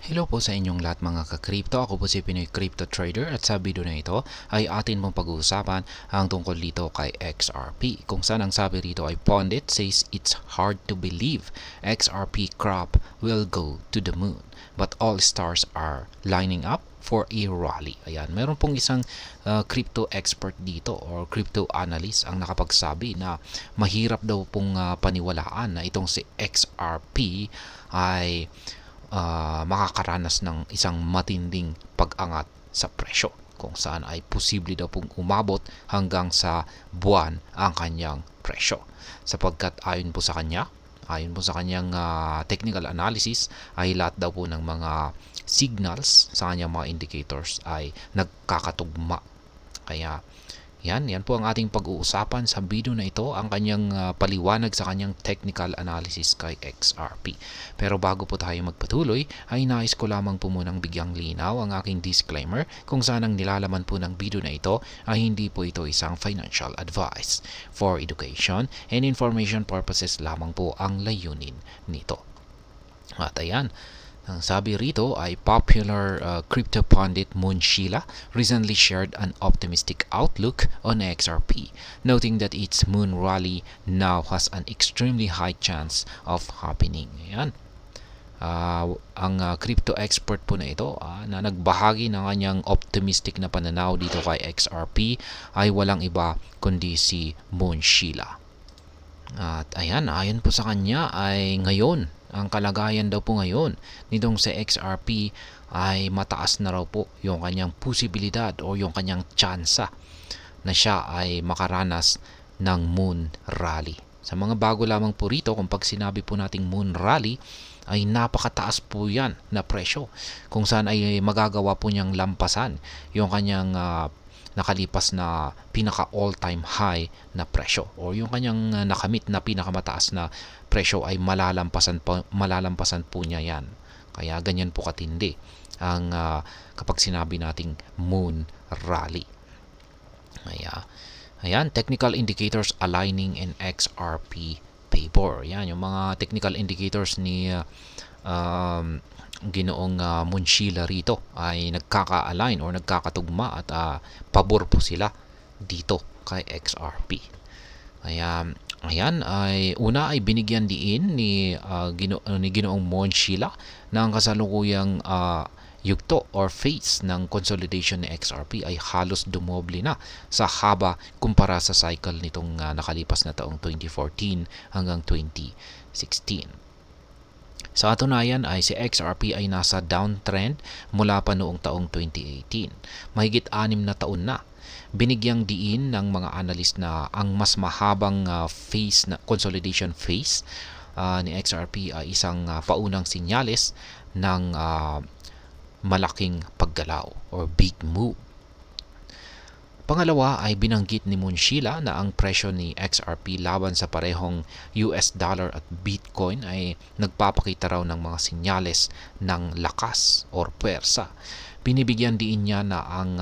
Hello po sa inyong lahat mga ka-crypto. Ako po si Pinoy Crypto Trader at sa video na ito ay atin mong pag-uusapan ang tungkol dito kay XRP. Kung saan ang sabi rito ay Pundit says it's hard to believe XRP crop will go to the moon but all stars are lining up for a rally. Ayan, meron pong isang crypto expert dito or crypto analyst ang nakapagsabi na mahirap daw pong paniwalaan na itong si XRP ay makakaranas ng isang matinding pag-angat sa presyo kung saan ay posible daw pong umabot hanggang sa buwan ang kanyang presyo sapagkat ayon po sa kanyang technical analysis ay lahat daw po ng mga signals sa kanyang mga indicators ay nagkakatugma. Kaya yan po ang ating pag-uusapan sa video na ito, ang kanyang paliwanag sa kanyang technical analysis kay XRP. Pero bago po tayo magpatuloy, ay nais ko lamang po munang bigyang linaw ang aking disclaimer kung saan ang nilalaman po ng video na ito ay hindi po ito isang financial advice. For education and information purposes lamang po ang layunin nito. At ayan, ang sabi rito ay popular crypto pundit Moon Shila recently shared an optimistic outlook on XRP, noting that its moon rally now has an extremely high chance of happening. Ayan. Ang crypto expert po na ito na nagbahagi ng kanyang optimistic na pananaw dito kay XRP ay walang iba kundi si Moon Shila. At ayon po sa kanya ay ngayon, ang kalagayan daw po ngayon nitong sa XRP ay mataas na raw po yung kanyang posibilidad o yung kanyang tsansa na siya ay makaranas ng moon rally. Sa mga bago lamang po rito, kung pag sinabi po nating moon rally, ay napakataas po yan na presyo kung saan ay magagawa po niyang lampasan yung kanyang nakalipas na pinaka all-time high na presyo o yung kanyang nakamit na pinakamataas na presyo ay malalampasan po niya yan. Kaya ganyan po katindi ang kapag sinabi nating moon rally. Ayan, technical indicators aligning in XRP favor. Yan, yung mga technical indicators ni Ginoong Moon Shila rito ay nagkaka-align or nagkakatugma at pabor po sila dito kay XRP. Ayan ay una ay binigyan diin ni Ginoong Moon Shila na ang kasalukuyang yugto or phase ng consolidation ni XRP ay halos dumoble na sa haba kumpara sa cycle nitong nakalipas na taong 2014 hanggang 2016. Sa katunayan ay si XRP ay nasa downtrend mula pa noong taong 2018. Mahigit 6 na taon na. Binigyang diin ng mga analyst na ang mas mahabang phase na consolidation phase ni XRP ay isang paunang sinyales ng malaking paggalaw or big move. Pangalawa ay binanggit ni Moon Shila na ang presyo ni XRP laban sa parehong US dollar at Bitcoin ay nagpapakita raw ng mga sinyales ng lakas or puwersa. Binibigyan diin niya na ang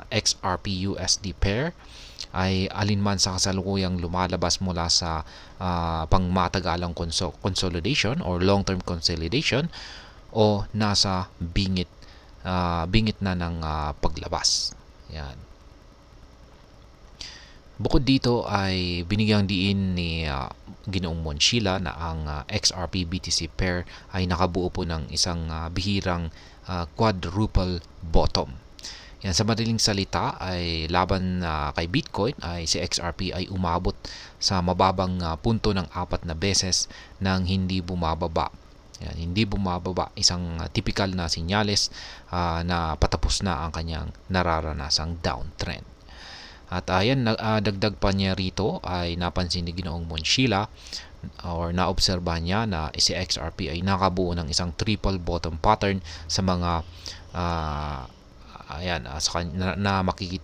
XRP USD pair ay alinman sa kasalukuyang lumalabas mula sa pangmatagalang consolidation or long-term consolidation o nasa bingit na ng paglabas. Yan. Bukod dito ay binigyang diin ni Ginoong Moon Shila na ang XRP BTC pair ay nakabuo po ng isang bihirang quadruple bottom. Yan, sa madaling salita ay laban kay Bitcoin ay si XRP ay umabot sa mababang punto ng 4 na beses nang hindi bumababa. Yan, hindi bumababa, isang typical na sinyales na patapos na ang kanyang nararanasang downtrend. At dagdag pa niya rito ay napansin ni Ginoong Moon Shila or naobserba niya na si XRP ay nakabuo ng isang triple bottom pattern sa mga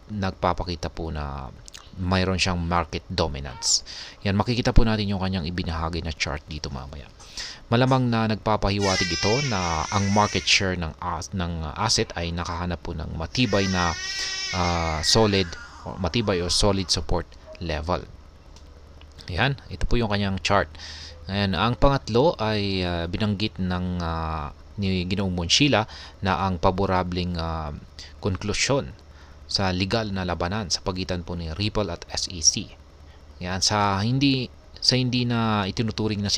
nagpapakita po na mayroon siyang market dominance. Yan, makikita po natin yung kanyang ibinahagi na chart dito mamaya. Malamang na nagpapahiwatig ito na ang market share ng asset ay nakahanap po ng matibay o solid support level. Ayan, ito po yung kanyang chart. Ayan, ang pangatlo ay binanggit ng ni Ginoong Monchila na ang paborableng konklusyon sa legal na labanan sa pagitan po ni Ripple at SEC. Yan, hindi na itinuturing na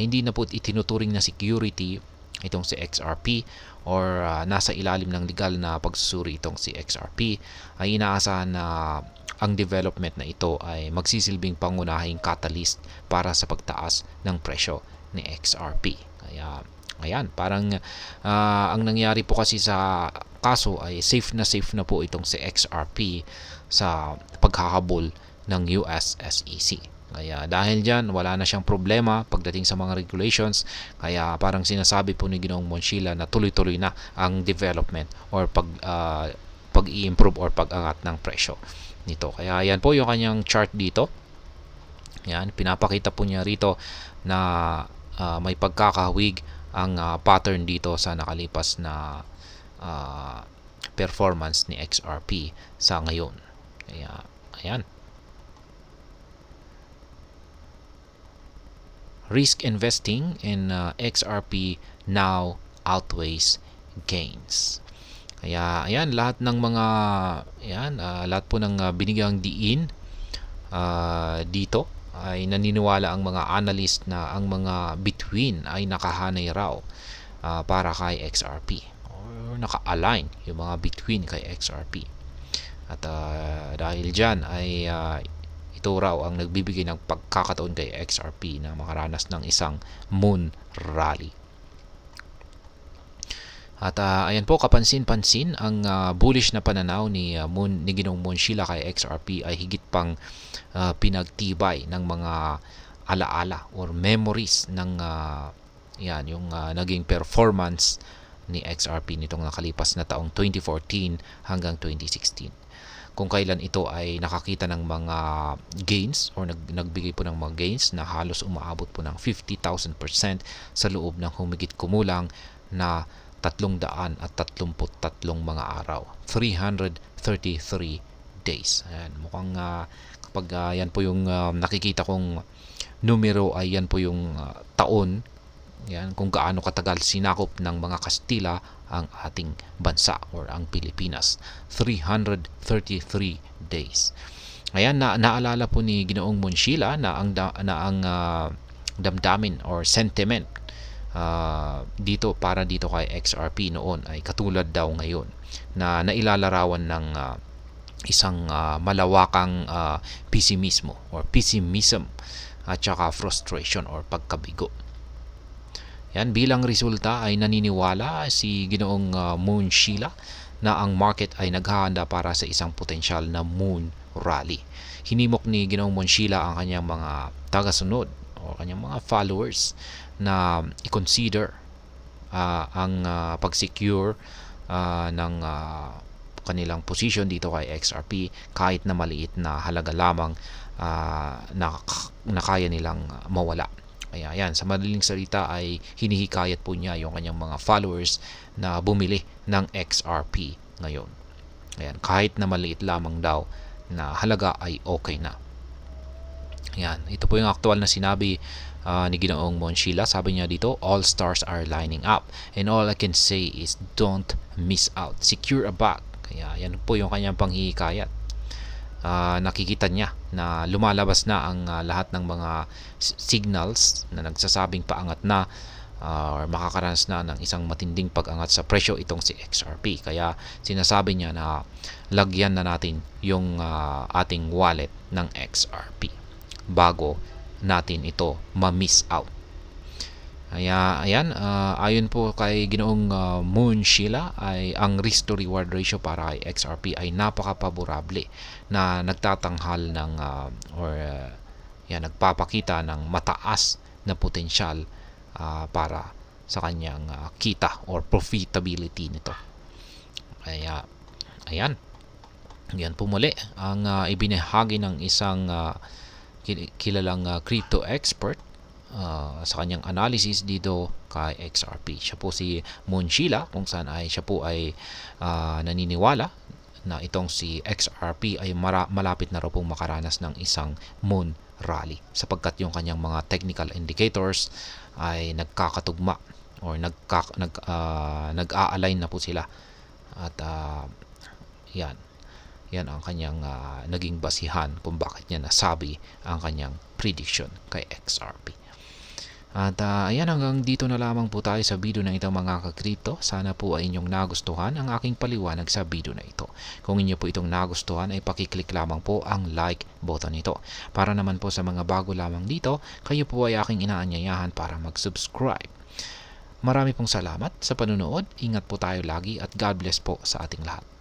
hindi na po itinuturing na security itong si XRP, or nasa ilalim ng legal na pagsusuri itong si XRP, ay inaasahan na ang development na ito ay magsisilbing pangunahing catalyst para sa pagtaas ng presyo ni XRP. Kaya ayan, parang ang nangyari po kasi sa kaso ay safe na po itong si XRP sa paghahabol ng US SEC. Kaya dahil dyan, wala na siyang problema pagdating sa mga regulations. Kaya parang sinasabi po ni Ginoong Monchila na tuloy-tuloy na ang development or pag-i-improve or pag-angat ng presyo nito. Kaya yan po yung kanyang chart dito. Yan, pinapakita po niya rito na may pagkakahawig ang pattern dito sa nakalipas na performance ni XRP sa ngayon. Kaya ayan. Risk investing in XRP now outweighs gains. Kaya ayan, lahat ng mga lahat po ng binigyang diin dito ay naniniwala ang mga analyst na ang mga bituin ay nakahanay raw para kay XRP, or naka-align yung mga bituin kay XRP. At dahil dyan ay ito raw ang nagbibigay ng pagkakataon kay XRP na makaranas ng isang moon rally. At ayan po, kapansin-pansin ang bullish na pananaw ni Ginoong Monchila kay XRP ay higit pang pinagtibay ng mga alaala or memories ng yung naging performance ni XRP nitong nakalipas na taong 2014 hanggang 2016. Kung kailan ito ay nakakita ng mga gains or nagbigay po ng mga gains na halos umaabot po ng 50,000% sa loob ng humigit kumulang na 333 mga araw, 333 days. Ayan, mukhang kapag yan po yung nakikita kong numero, ay yan po yung taon, yan, kung gaano katagal sinakop ng mga Kastila ang ating bansa or ang Pilipinas. 333 days. Ayan, naalala po ni Ginoong Monchila na ang damdamin or sentiment dito kay XRP noon ay katulad daw ngayon na nailalarawan ng isang malawakang pessimism at saka frustration or pagkabigo. Yan, bilang resulta ay naniniwala si Ginoong Monchila na ang market ay naghahanda para sa isang potensyal na moon rally. Hinimok ni Ginoong Monchila ang kanyang mga tagasunod o kanyang mga followers na i-consider ang pag-secure ng kanilang position dito kay XRP kahit na maliit na halaga lamang na kaya nilang mawala. Kaya yan, sa madaling salita ay hinihikayat po niya yung kanyang mga followers na bumili ng XRP ngayon. Ayan, kahit na maliit lamang daw na halaga ay okay na. Ayan, ito po yung aktual na sinabi ni Ginoong Monchila. Sabi niya dito, all stars are lining up and all I can say is don't miss out. Secure a bag. Kaya yan po yung kanyang panghihikayat. Nakikita niya na lumalabas na ang lahat ng mga signals na nagsasabing paangat na or makakaranas na ng isang matinding pag-angat sa presyo itong si XRP. Kaya sinasabi niya na lagyan na natin yung ating wallet ng XRP bago natin ito ma-miss out. Kaya ayan, ayon po kay Ginoong Monchila ay ang risk to reward ratio para kay XRP ay napaka-paborable na nagtatanghal ng nagpapakita ng mataas na potensyal para sa kanyang kita or profitability nito. Kaya ayan, yan po muli ang ibinahagi ng isang kilalang crypto expert sa kanyang analysis dito kay XRP. Siya po si Monchila, kung saan ay siya po ay naniniwala na itong si XRP ay malapit na raw pong makaranas ng isang moon rally sapagkat yung kanyang mga technical indicators ay nagkakatugma or nag-a-align na po sila at yan ang kanyang naging basihan kung bakit niya nasabi ang kanyang prediction kay XRP. At ayan, hanggang dito na lamang po tayo sa video ng ito mga ka-crypto. Sana po ay inyong nagustuhan ang aking paliwanag sa video na ito. Kung inyo po itong nagustuhan ay pakiclick lamang po ang like button nito. Para naman po sa mga bago lamang dito, kayo po ay aking inaanyayahan para mag-subscribe. Marami pong salamat sa panunood. Ingat po tayo lagi at God bless po sa ating lahat.